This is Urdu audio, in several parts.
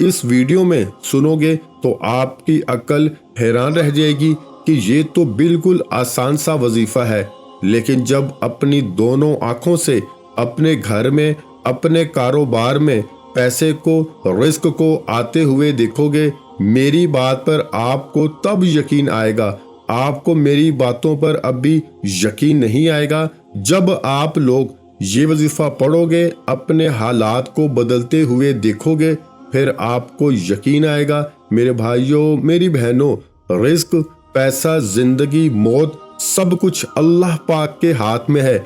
اس ویڈیو میں سنو گے تو آپ کی عقل حیران رہ جائے گی کہ یہ تو بالکل آسان سا وظیفہ ہے، لیکن جب اپنی دونوں آنکھوں سے اپنے گھر میں، اپنے کاروبار میں پیسے کو، رزق کو آتے ہوئے دیکھو گے، میری بات پر آپ کو تب یقین آئے گا۔ آپ کو میری باتوں پر اب بھی یقین نہیں آئے گا۔ جب آپ لوگ یہ وظیفہ پڑھو گے، اپنے حالات کو بدلتے ہوئے دیکھو گے، پھر آپ کو یقین آئے گا۔ میرے بھائیوں، میری بہنوں، رزق، پیسہ، زندگی، موت، سب کچھ اللہ پاک کے ہاتھ میں ہے۔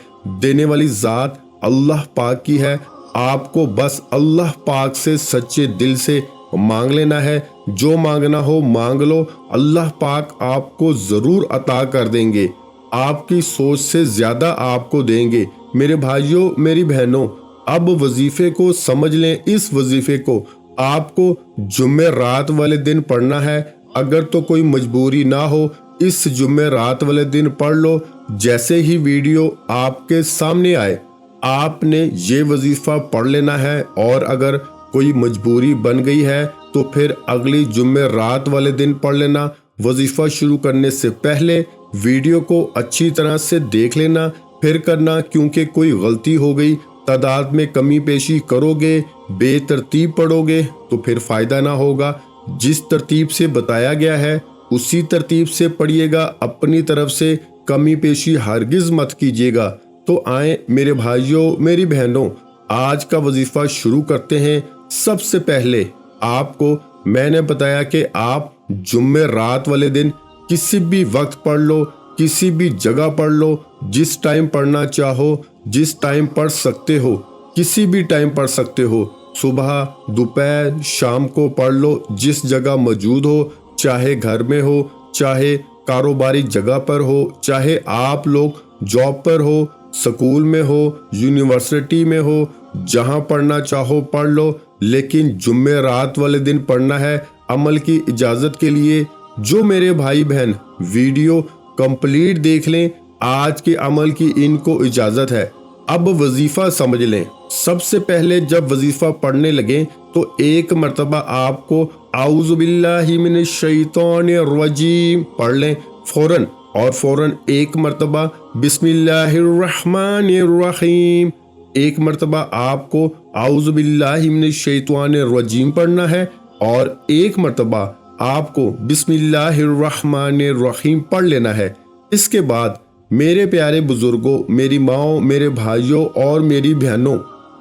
دینے والی ذات اللہ پاک کی ہے۔ آپ کو بس اللہ پاک سے سچے دل سے مانگ لینا ہے۔ جو مانگنا ہو مانگ لو، اللہ پاک آپ کو ضرور عطا کر دیں گے۔ آپ کی سوچ سے زیادہ آپ کو دیں گے۔ میرے بھائیوں، میری بہنوں، اب وظیفے کو سمجھ لیں۔ اس وظیفے کو آپ کو جمعرات والے دن پڑھنا ہے۔ اگر تو کوئی مجبوری نہ ہو، اس جمعرات والے دن پڑھ لو۔ جیسے ہی ویڈیو آپ کے سامنے آئے، آپ نے یہ وظیفہ پڑھ لینا ہے، اور اگر کوئی مجبوری بن گئی ہے تو پھر اگلی جمعرات والے دن پڑھ لینا۔ وظیفہ شروع کرنے سے پہلے ویڈیو کو اچھی طرح سے دیکھ لینا، پھر کرنا، کیونکہ کوئی غلطی ہو گئی، تعداد میں کمی بیشی کرو گے، بے ترتیب پڑھو گے تو پھر فائدہ نہ ہوگا۔ جس ترتیب سے بتایا گیا ہے اسی ترتیب سے پڑھیے گا، اپنی طرف سے کمی بیشی ہرگز مت کیجیے گا۔ تو آئیں میرے بھائیوں، میری بہنوں، آج کا وظیفہ شروع کرتے ہیں۔ سب سے پہلے آپ کو میں نے بتایا کہ آپ جمعرات والے دن کسی بھی وقت پڑھ لو، کسی بھی جگہ پڑھ لو، جس ٹائم پڑھنا چاہو، جس ٹائم پڑھ سکتے ہو، کسی بھی ٹائم پڑھ سکتے ہو، صبح، دوپہر، شام کو پڑھ لو، جس جگہ موجود ہو، چاہے گھر میں ہو، چاہے کاروباری جگہ پر ہو، چاہے آپ لوگ جاب پر ہو، سکول میں ہو، یونیورسٹی میں ہو، جہاں پڑھنا چاہو پڑھ لو، لیکن جمعرات والے دن پڑھنا ہے۔ عمل کی اجازت کے لیے جو میرے بھائی بہن ویڈیو کمپلیٹ دیکھ لیں، آج کے عمل کی ان کو اجازت ہے۔ اب وظیفہ سمجھ لیں۔ سب سے پہلے جب وظیفہ پڑھنے لگیں تو ایک مرتبہ آپ کو اعوذ باللہ من الشیطان الرجیم پڑھ لیں فوراً، اور فوراً ایک مرتبہ بسم اللہ الرحمن الرحیم، ایک مرتبہ آپ کو اعوذ باللہ من الشیطان الرجیم پڑھنا ہے، اور ایک مرتبہ آپ کو بسم اللہ الرحمن الرحیم پڑھ لینا ہے۔ اس کے بعد میرے پیارے بزرگوں، میری ماؤں، میرے بھائیوں اور میری بہنوں،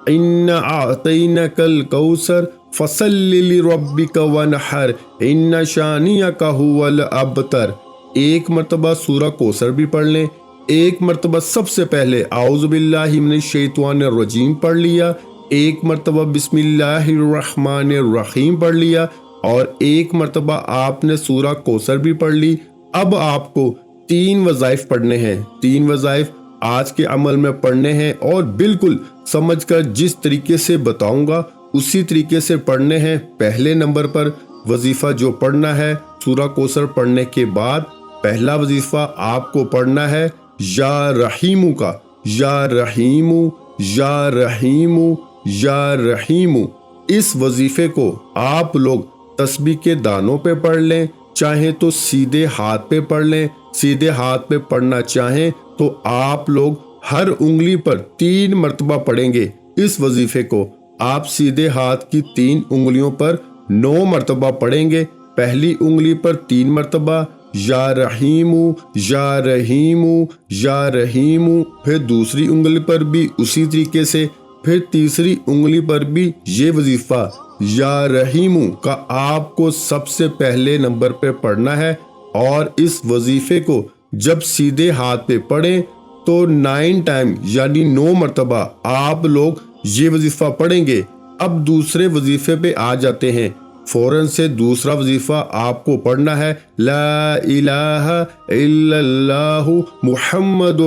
اِنَّا أَعْطَيْنَاكَ الْكَوْثَرَ فَصَلِّ لِرَبِّكَ وَانْحَرْ إِنَّ شَانِئَكَ هُوَ الْأَبْتَرُ، ایک مرتبہ سورہ کوثر بھی پڑھ لیں۔ ایک مرتبہ سب سے پہلے اعوذ باللہ من الشیطان الرجیم پڑھ لیا، ایک مرتبہ بسم اللہ الرحمن الرحیم پڑھ لیا، اور ایک مرتبہ آپ نے سورہ کوثر بھی پڑھ لی۔ اب آپ کو 3 وظائف پڑھنے ہیں۔ 3 وظائف آج کے عمل میں پڑھنے ہیں، اور بالکل سمجھ کر جس طریقے سے بتاؤں گا اسی طریقے سے پڑھنے ہیں۔ پہلے نمبر پر وظیفہ جو پڑھنا ہے، سورہ کوثر پڑھنے کے بعد پہلا وظیفہ آپ کو پڑھنا ہے یا رحیمو کا، یا رحیمو، یا رحیمو، یا رحیمو۔ اس وظیفے کو آپ لوگ تسبیح کے دانوں پہ پڑھ لیں، چاہیں تو سیدھے ہاتھ پہ پڑھ لیں۔ سیدھے ہاتھ پہ پڑھنا چاہیں تو آپ لوگ ہر انگلی پر 3 مرتبہ پڑھیں گے۔ اس وظیفے کو آپ سیدھے ہاتھ کی 3 انگلیوں پر 9 مرتبہ پڑھیں گے۔ پہلی انگلی پر 3 مرتبہ یا رحیمو، یا رحیمو، یا رحیمو، پھر دوسری انگلی پر بھی اسی طریقے سے، پھر تیسری انگلی پر بھی یہ وظیفہ یا رحیمو کا آپ کو سب سے پہلے نمبر پہ پڑھنا ہے۔ اور اس وظیفے کو جب سیدھے ہاتھ پہ پڑھیں تو 9 ٹائم یعنی 9 مرتبہ آپ لوگ یہ وظیفہ پڑھیں گے۔ اب دوسرے وظیفے پہ آ جاتے ہیں۔ فوراً سے دوسرا وظیفہ آپ کو پڑھنا ہے لا الہ الا اللہ محمد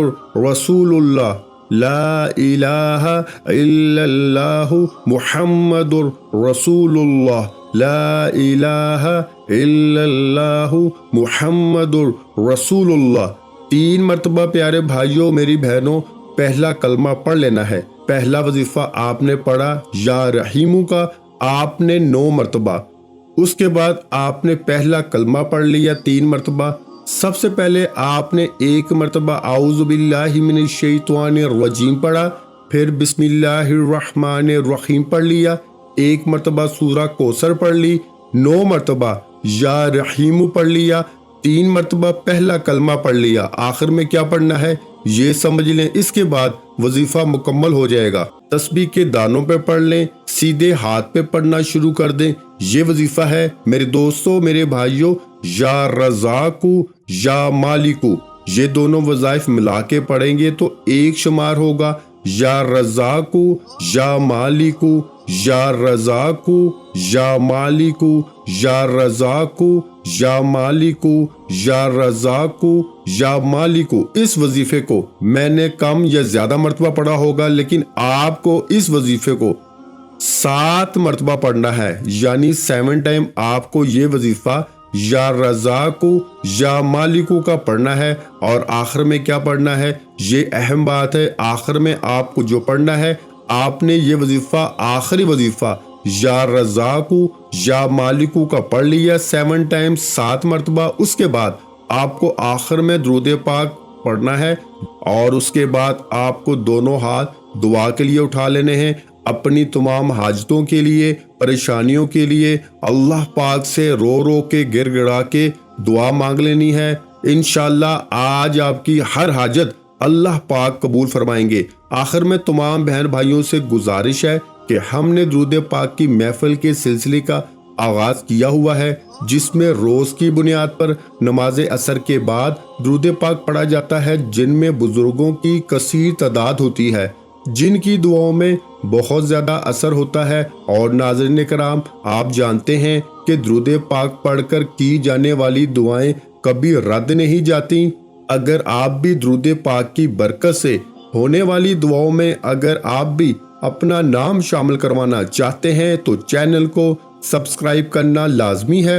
رسول اللہ، لا الہ الا اللہ محمد رسول اللہ، لا الہ الا اللہ محمد رسول اللہ۔ 3 مرتبہ پیارے بھائیوں، میری بہنوں، پہلا کلمہ پڑھ لینا ہے۔ پہلا وظیفہ آپ نے پڑھا یا رحیمو کا، آپ نے 9 مرتبہ، اس کے بعد آپ نے پہلا کلمہ پڑھ لیا 3 مرتبہ، سب سے پہلے آپ نے 1 مرتبہ اعوذ باللہ من الشیطان الرجیم پڑھا، پھر بسم اللہ الرحمن الرحیم پڑھ لیا، 1 مرتبہ سورہ کوثر پڑھ لی، 9 مرتبہ یا رحیم پڑھ لیا، 3 مرتبہ پہلا کلمہ پڑھ لیا۔ آخر میں کیا پڑھنا ہے یہ سمجھ لیں، اس کے بعد وظیفہ مکمل ہو جائے گا۔ تسبیح کے دانوں پہ پڑھ لیں، سیدھے ہاتھ پہ پڑھنا شروع کر دیں۔ یہ وظیفہ ہے میرے دوستو، میرے بھائیوں، یا رزاقو یا مالکو، یہ دونوں وظائف ملا کے پڑھیں گے تو 1 شمار ہوگا، یا رزاقو یا مالکو، یا رزاقو یا مالکو، یا رزاقو یا مالکو، یا رزاقو یا مالکو۔ اس وظیفے کو میں نے کم یا زیادہ مرتبہ پڑھا ہوگا، لیکن آپ کو اس وظیفے کو 7 مرتبہ پڑھنا ہے، یعنی 7 ٹائم آپ کو یہ وظیفہ یا رزاقو یا مالکو کا پڑھنا ہے۔ اور آخر میں کیا پڑھنا ہے، یہ اہم بات ہے، آخر میں آپ کو جو پڑھنا ہے، آپ نے یہ وظیفہ، آخری وظیفہ یا رزاقو یا مالکو کا پڑھ لیا 7 ٹائم 7 مرتبہ۔ اس کے بعد آپ کو آخر میں درود پاک پڑھنا ہے، اور اس کے بعد آپ کو دونوں ہاتھ دعا کے لیے اٹھا لینے ہیں، اپنی تمام حاجتوں کے لیے، پریشانیوں کے لیے اللہ پاک سے رو رو کے گر گڑا کے دعا مانگ لینی ہے۔ انشاءاللہ آج آپ کی ہر حاجت اللہ پاک قبول فرمائیں گے۔ آخر میں تمام بہن بھائیوں سے گزارش ہے کہ ہم نے درود پاک کی محفل کے سلسلے کا آغاز کیا ہوا ہے، جس میں روز کی بنیاد پر نماز عصر کے بعد درود پاک پڑھا جاتا ہے، جن میں بزرگوں کی کثیر تعداد ہوتی ہے، جن کی دعاؤں میں بہت زیادہ اثر ہوتا ہے۔ اور ناظرین کرام، آپ جانتے ہیں کہ درود پاک پڑھ کر کی جانے والی دعائیں کبھی رد نہیں جاتی۔ اگر آپ بھی درود پاک کی برکت سے ہونے والی دعاؤں میں اگر آپ بھی اپنا نام شامل کروانا چاہتے ہیں تو چینل کو سبسکرائب کرنا لازمی ہے،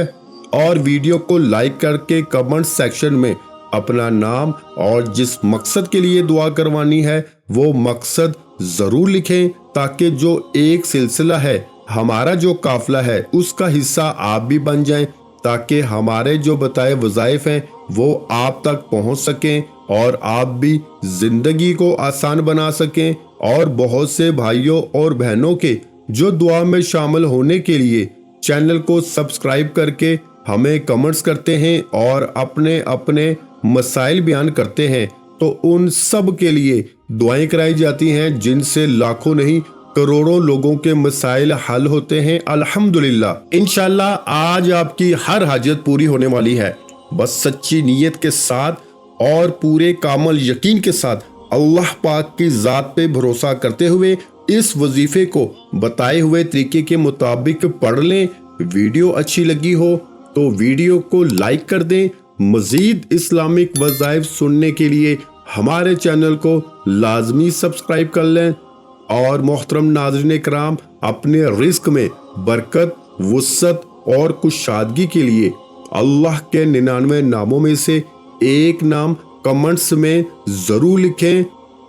اور ویڈیو کو لائک کر کے کمنٹ سیکشن میں اپنا نام اور جس مقصد کے لیے دعا کروانی ہے وہ مقصد ضرور لکھیں، تاکہ جو ایک سلسلہ ہے، ہمارا جو قافلہ ہے، اس کا حصہ آپ بھی بن جائیں، تاکہ ہمارے جو بتائے وظائف ہیں وہ آپ تک پہنچ سکیں اور آپ بھی زندگی کو آسان بنا سکیں۔ اور بہت سے بھائیوں اور بہنوں کے جو دعا میں شامل ہونے کے لیے چینل کو سبسکرائب کر کے ہمیں کمنٹس کرتے ہیں اور اپنے اپنے مسائل بیان کرتے ہیں، تو ان سب کے لیے دعائیں کرائی جاتی ہیں، جن سے لاکھوں نہیں کروڑوں لوگوں کے مسائل حل ہوتے ہیں الحمدللہ۔ انشاءاللہ آج آپ کی ہر حاجت پوری ہونے والی ہے، بس سچی نیت کے ساتھ اور پورے کامل یقین کے ساتھ اللہ پاک کی ذات پہ بھروسہ کرتے ہوئے اس وظیفے کو بتائے ہوئے طریقے کے مطابق پڑھ لیں۔ ویڈیو اچھی لگی ہو تو ویڈیو کو لائک کر دیں۔ مزید اسلامک وظائف سننے کے لیے ہمارے چینل کو لازمی سبسکرائب کر لیں۔ اور محترم ناظرین کرام، اپنے رزق میں برکت، وسعت اور کشادگی کے لیے اللہ کے 99 ناموں میں سے ایک نام کمنٹس میں ضرور لکھیں۔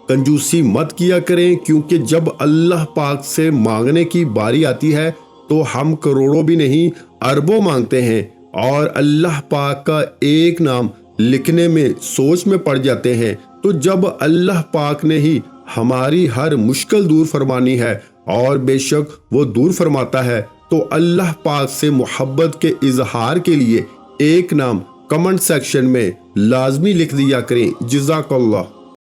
کنجوسی مت کیا کریں، کیونکہ جب اللہ پاک سے مانگنے کی باری آتی ہے تو ہم کروڑوں بھی نہیں اربوں مانگتے ہیں، اور اللہ پاک کا ایک نام لکھنے میں سوچ میں پڑ جاتے ہیں۔ تو جب اللہ پاک نے ہی ہماری ہر مشکل دور فرمانی ہے، اور بے شک وہ دور فرماتا ہے، تو اللہ پاک سے محبت کے اظہار کے لیے ایک نام کمنٹ سیکشن میں لازمی لکھ دیا کریں۔ جزاک اللہ۔